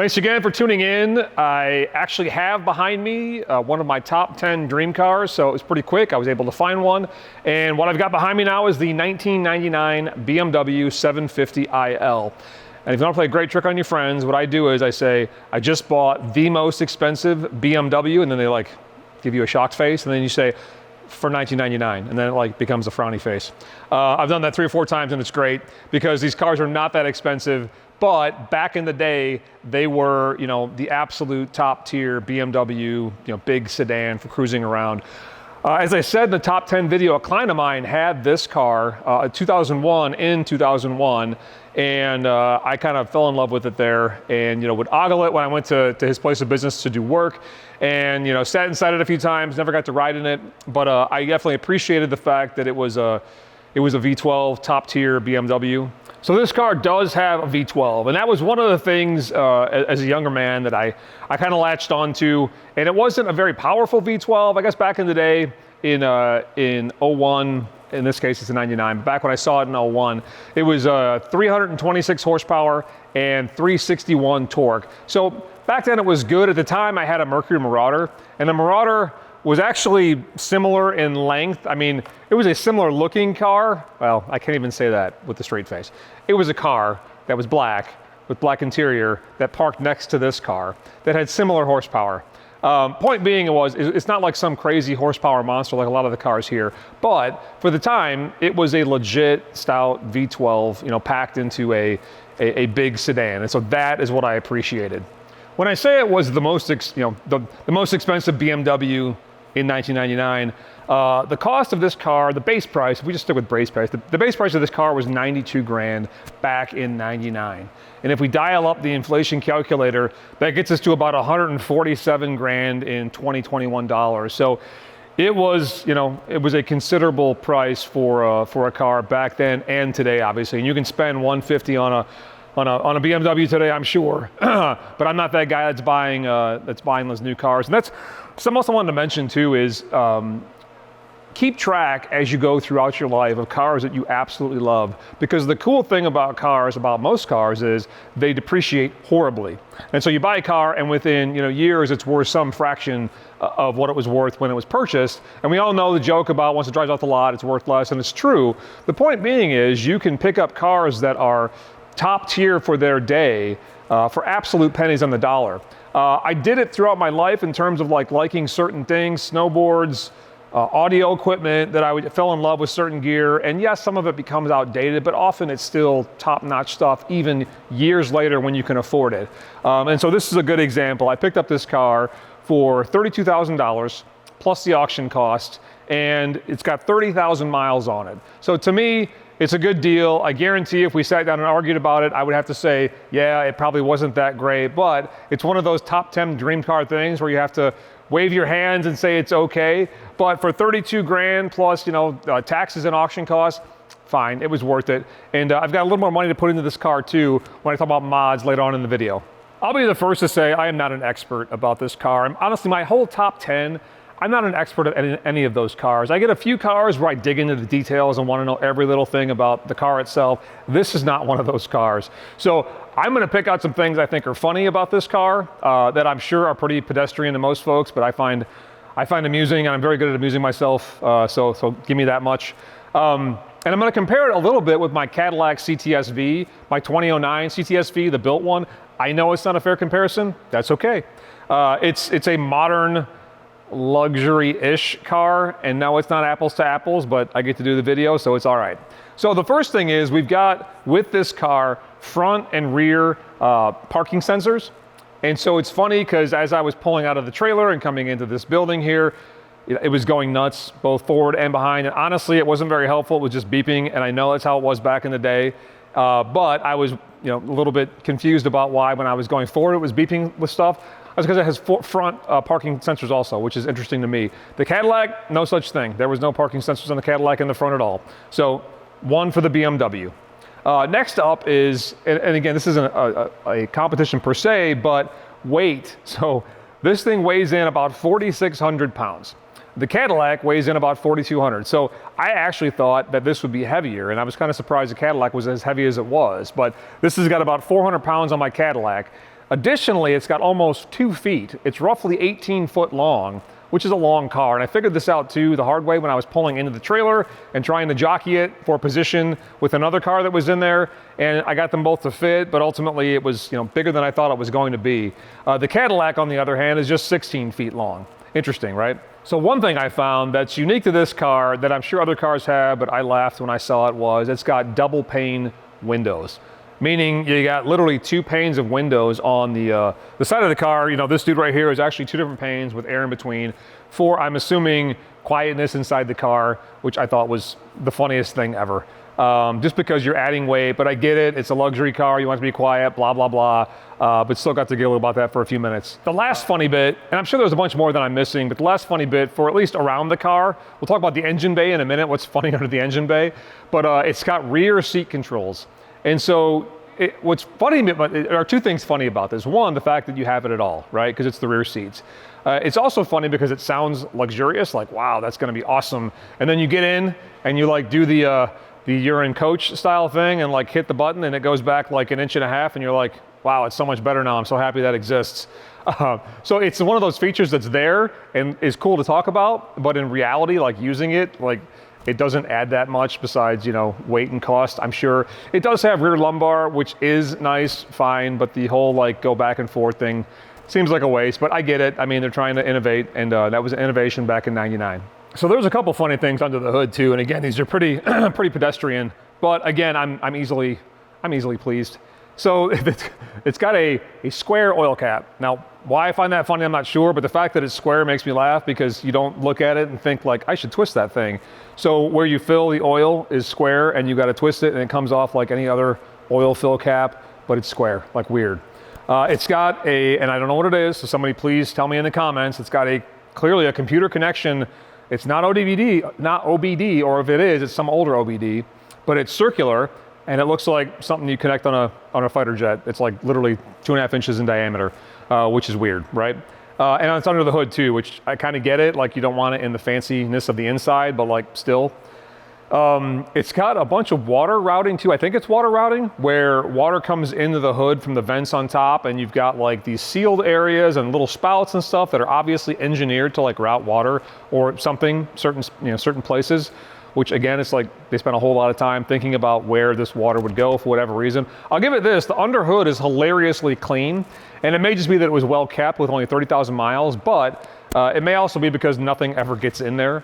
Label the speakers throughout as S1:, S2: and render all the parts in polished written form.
S1: Thanks again for tuning in. I actually have behind me one of my top 10 dream cars, so it was pretty quick. I was able to find one. And what I've got behind me now is the 1999 BMW 750iL. And if you want to play a great trick on your friends, what I do is I say, I just bought the most expensive BMW, and then they like give you a shocked face, and then you say, for $19.99, and then it like becomes a frowny face. I've done that 3 or 4 times, and it's great because these cars are not that expensive. But back in the day, they were, the absolute top tier BMW, big sedan for cruising around. As I said in the top 10 video, a client of mine had this car, in 2001, and I kind of fell in love with it there, and would ogle it when I went to his place of business to do work, and sat inside it a few times, never got to ride in it, but I definitely appreciated the fact that it was a V12 top tier BMW. So this car does have a V12, and that was one of the things as a younger man that I kind of latched onto, and it wasn't a very powerful V12. I guess back in the day in 01, in this case it's a 99, but back when I saw it in 01, it was 326 horsepower and 361 torque. So back then it was good. At the time I had a Mercury Marauder, and the Marauder was actually similar in length. I mean, it was a similar looking car. Well, I can't even say that with a straight face. It was a car that was black with black interior that parked next to this car that had similar horsepower. Point being, it's not like some crazy horsepower monster like a lot of the cars here, but for the time, it was a legit stout V12, packed into a big sedan. And so that is what I appreciated. When I say it was the most, the most expensive BMW in 1999, the cost of this car, the base price, if we just stick with base price, the base price of this car was 92 grand back in 99. And if we dial up the inflation calculator, that gets us to about 147 grand in 2021 dollars. So it was, it was a considerable price for a car back then and today, obviously. And you can spend 150 on a BMW today, I'm sure, but I'm not that guy that's buying those new cars. And that's something else I wanted to mention too is keep track as you go throughout your life of cars that you absolutely love, because the cool thing about cars, about most cars, is they depreciate horribly. And so you buy a car, and within years, it's worth some fraction of what it was worth when it was purchased. And we all know the joke about once it drives off the lot, it's worth less, and it's true. The point being is you can pick up cars that are top tier for their day for absolute pennies on the dollar. I did it throughout my life in terms of liking certain things, snowboards, audio equipment, that I fell in love with certain gear. And yes, some of it becomes outdated, but often it's still top-notch stuff, even years later when you can afford it. And so this is a good example. I picked up this car for $32,000 plus the auction cost, and it's got 30,000 miles on it. So to me, it's a good deal. I guarantee if we sat down and argued about it, I would have to say, yeah, it probably wasn't that great, but it's one of those top 10 dream car things where you have to wave your hands and say it's okay. But for 32 grand plus, taxes and auction costs, fine, it was worth it. And I've got a little more money to put into this car too when I talk about mods later on in the video. I'll be the first to say I am not an expert about this car. And honestly, my whole top 10, I'm not an expert at any of those cars. I get a few cars where I dig into the details and want to know every little thing about the car itself. This is not one of those cars. So I'm going to pick out some things I think are funny about this car that I'm sure are pretty pedestrian to most folks, but I find amusing, and I'm very good at amusing myself, so give me that much. And I'm going to compare it a little bit with my Cadillac CTS-V, my 2009 CTS-V, the built one. I know it's not a fair comparison. That's okay. It's a modern luxury-ish car, and no, it's not apples to apples, but I get to do the video, so it's all right. So the first thing is we've got, with this car, front and rear parking sensors. And so it's funny because as I was pulling out of the trailer and coming into this building here, it was going nuts, both forward and behind. And honestly, it wasn't very helpful. It was just beeping, and I know that's how it was back in the day. But I was a little bit confused about why when I was going forward it was beeping with stuff. That's because it has front parking sensors also, which is interesting to me. The Cadillac, no such thing. There was no parking sensors on the Cadillac in the front at all. So one for the BMW. Next up is, and again, this isn't a competition per se, but weight. So this thing weighs in about 4,600 pounds. The Cadillac weighs in about 4,200. So I actually thought that this would be heavier, and I was kind of surprised the Cadillac was as heavy as it was, but this has got about 400 pounds on my Cadillac. Additionally, it's got almost 2 feet. It's roughly 18 foot long, which is a long car. And I figured this out too the hard way when I was pulling into the trailer and trying to jockey it for position with another car that was in there. And I got them both to fit, but ultimately it was, bigger than I thought it was going to be. The Cadillac, on the other hand, is just 16 feet long. Interesting, right? So one thing I found that's unique to this car that I'm sure other cars have, but I laughed when I saw it, was it's got double pane windows. Meaning you got literally 2 panes of windows on the side of the car. This dude right here is actually 2 different panes with air in between for, I'm assuming, quietness inside the car, which I thought was the funniest thing ever. Just because you're adding weight, but I get it. It's a luxury car. You want it to be quiet, blah, blah, blah. But still got to giggle about that for a few minutes. The last funny bit, and I'm sure there's a bunch more that I'm missing, but the last funny bit for at least around the car, we'll talk about the engine bay in a minute, what's funny under the engine bay, but it's got rear seat controls. And so what's funny, there are 2 things funny about this. One, the fact that you have it at all, right? Because it's the rear seats. It's also funny because it sounds luxurious, like, wow, that's gonna be awesome. And then you get in and you do the you're in coach style thing and hit the button and it goes back like 1.5 inches and you're like, wow, it's so much better now. I'm so happy that exists. So it's one of those features that's there and is cool to talk about, but in reality, using it, it doesn't add that much besides, weight and cost, I'm sure. It does have rear lumbar, which is nice, fine, but the whole go back and forth thing seems like a waste, but I get it. I mean, they're trying to innovate, and that was an innovation back in '99. So there's a couple funny things under the hood too, and again, these are pretty pretty pedestrian, but again, I'm easily pleased. So it's got a square oil cap. Now, why I find that funny, I'm not sure, but the fact that it's square makes me laugh because you don't look at it and think I should twist that thing. So where you fill the oil is square and you got to twist it and it comes off like any other oil fill cap, but it's square, weird. It's got and I don't know what it is, so somebody please tell me in the comments, it's got clearly a computer connection. It's not OBD, or if it is, it's some older OBD, but it's circular. And it looks like something you connect on a fighter jet. It's literally 2.5 inches in diameter, which is weird, right? And it's under the hood too, which I kind of get it. You don't want it in the fanciness of the inside, but still. It's got a bunch of water routing too. I think it's water routing, where water comes into the hood from the vents on top, and you've got these sealed areas and little spouts and stuff that are obviously engineered to route water or something, certain places. Which again, it's they spent a whole lot of time thinking about where this water would go for whatever reason. I'll give it this, the under hood is hilariously clean, and it may just be that it was well kept with only 30,000 miles, but it may also be because nothing ever gets in there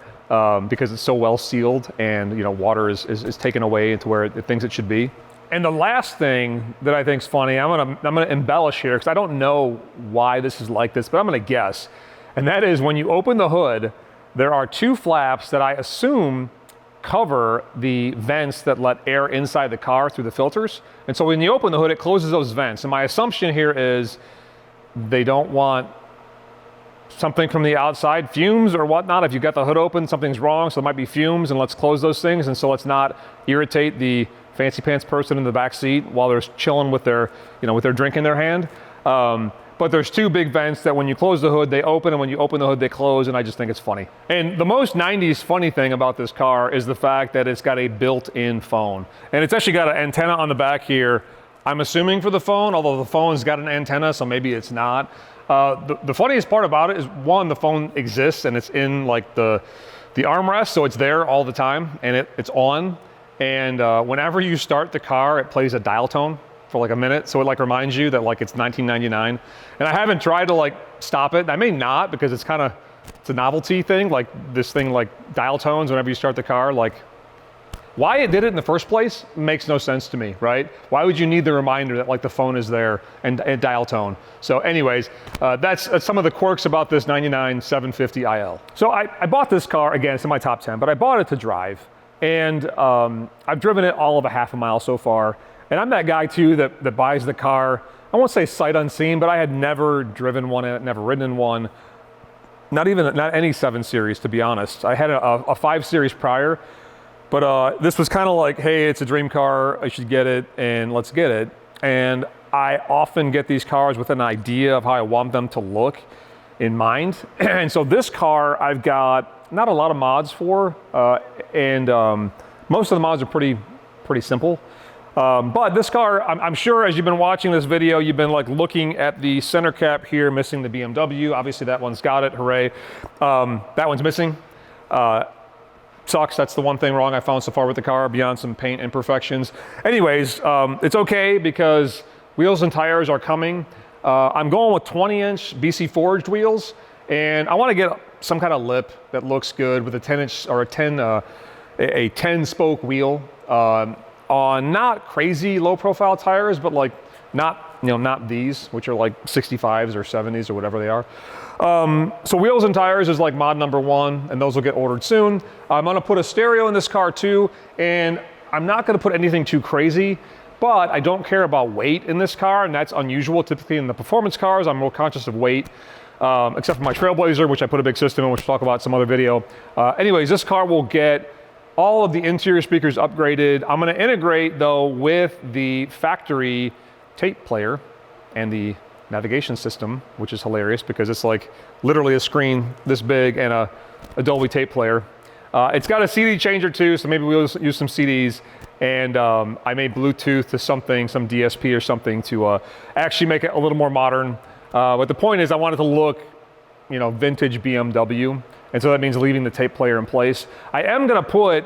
S1: because it's so well sealed and water is taken away into where it thinks it should be. And the last thing that I think is funny, I'm gonna embellish here because I don't know why this is like this, but I'm gonna guess. And that is when you open the hood, there are 2 flaps that I assume cover the vents that let air inside the car through the filters. And so when you open the hood, it closes those vents. And my assumption here is they don't want something from the outside, fumes or whatnot. If you've got the hood open, something's wrong, so there might be fumes, and let's close those things. And so let's not irritate the fancy pants person in the back seat while they're chilling with their, with their drink in their hand. But there's 2 big vents that when you close the hood, they open, and when you open the hood, they close, and I just think it's funny. And the most 90s funny thing about this car is the fact that it's got a built-in phone. And it's actually got an antenna on the back here, I'm assuming for the phone, although the phone's got an antenna, so maybe it's not. The funniest part about it is, one, the phone exists, and it's in the armrest, so it's there all the time, and it's on. And whenever you start the car, it plays a dial tone for a minute, so it reminds you that it's 1999. And I haven't tried to stop it. I may not, because it's a novelty thing, this thing dial tones whenever you start the car. Why it did it in the first place makes no sense to me, right? Why would you need the reminder that the phone is there and dial tone? So anyways, that's some of the quirks about this 99 750 IL. So I bought this car, again, it's in my top 10, but I bought it to drive. And I've driven it all of a half a mile so far. And I'm that guy too that buys the car, I won't say sight unseen, but I had never driven one, never ridden in one. Not any 7 Series, to be honest. I had a 5 Series prior, but this was kind of hey, it's a dream car, I should get it, and let's get it. And I often get these cars with an idea of how I want them to look in mind. And so this car, I've got not a lot of mods for, and most of the mods are pretty simple. But this car, I'm sure as you've been watching this video, you've been like looking at the center cap here, missing the BMW. Obviously that one's got it, hooray. That one's missing. Sucks, that's the one thing wrong I found so far with the car, beyond some paint imperfections. Anyways, it's okay because wheels and tires are coming. I'm going with 20-inch BC forged wheels, and I want to get some kind of lip that looks good with a 10-inch or a 10-spoke wheel on not crazy low-profile tires, but like not these, which are like 65s or 70s or whatever they are. So wheels and tires is like mod number 1, and those will get ordered soon. I'm gonna put a stereo in this car too, and I'm not gonna put anything too crazy, but I don't care about weight in this car, and that's unusual. Typically in the performance cars, I'm more conscious of weight, except for my Trailblazer, which I put a big system in, which we'll talk about in some other video. Anyways, this car will get all of the interior speakers upgraded. I'm gonna integrate though with the factory tape player and the navigation system, which is hilarious because it's like literally a screen this big and a Dolby tape player. It's got a CD changer too, so maybe we'll use some CDs, and I may Bluetooth to something, some DSP or something to actually make it a little more modern. But the point is I want it to look, vintage BMW, and so that means leaving the tape player in place. I am gonna put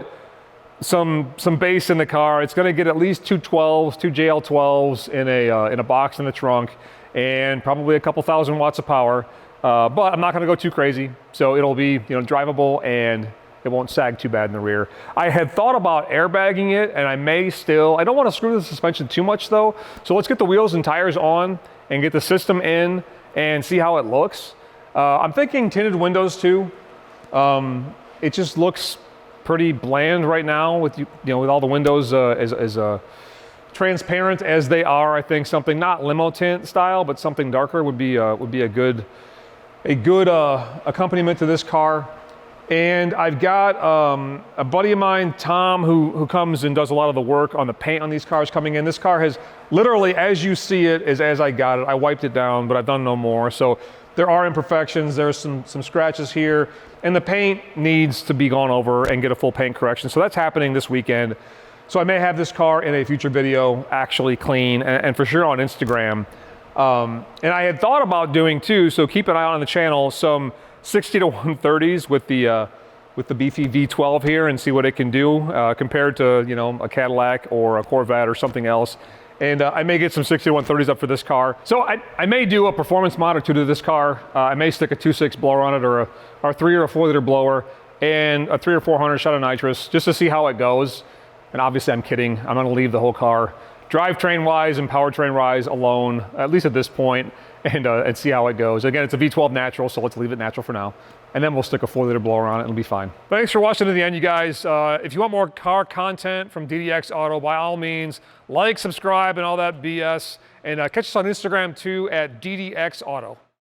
S1: some bass in the car. It's gonna get at least two 12s, two JL12s in a box in the trunk, and probably a couple thousand watts of power. But I'm not gonna go too crazy, so it'll be drivable and it won't sag too bad in the rear. I had thought about airbagging it, and I may still. I don't want to screw the suspension too much though, so let's get the wheels and tires on and get the system in and see how it looks. I'm thinking tinted windows too. It just looks pretty bland right now with with all the windows as transparent as they are. I think something not limo tint style, but something darker would be a good accompaniment to this car. And I've got a buddy of mine, Tom, who comes and does a lot of the work on the paint on these cars coming in. This car has literally, as you see it, is as I got it. I wiped it down, but I've done no more. So there are imperfections. There's some scratches here, and the paint needs to be gone over and get a full paint correction. So that's happening this weekend. So I may have this car in a future video actually clean and for sure on Instagram. And I had thought about doing too, so keep an eye on the channel, some 60 to 130s with the beefy V12 here, and see what it can do compared to a Cadillac or a Corvette or something else. And I may get some 60 to 130s up for this car. So I may do a performance mod or two to this car. I may stick a 2.6 blower on it, or a 3 or a 4 liter blower, and a 3 or 400 shot of nitrous, just to see how it goes. And obviously I'm kidding. I'm gonna leave the whole car drivetrain wise and powertrain wise alone, at least at this point, and see how it goes. Again, it's a V12 natural, so let's leave it natural for now. And then we'll stick a 4 liter blower on it, and it'll be fine. Thanks for watching to the end, you guys. If you want more car content from ddxauto, by all means, like, subscribe, and all that BS. And catch us on Instagram too at ddxauto.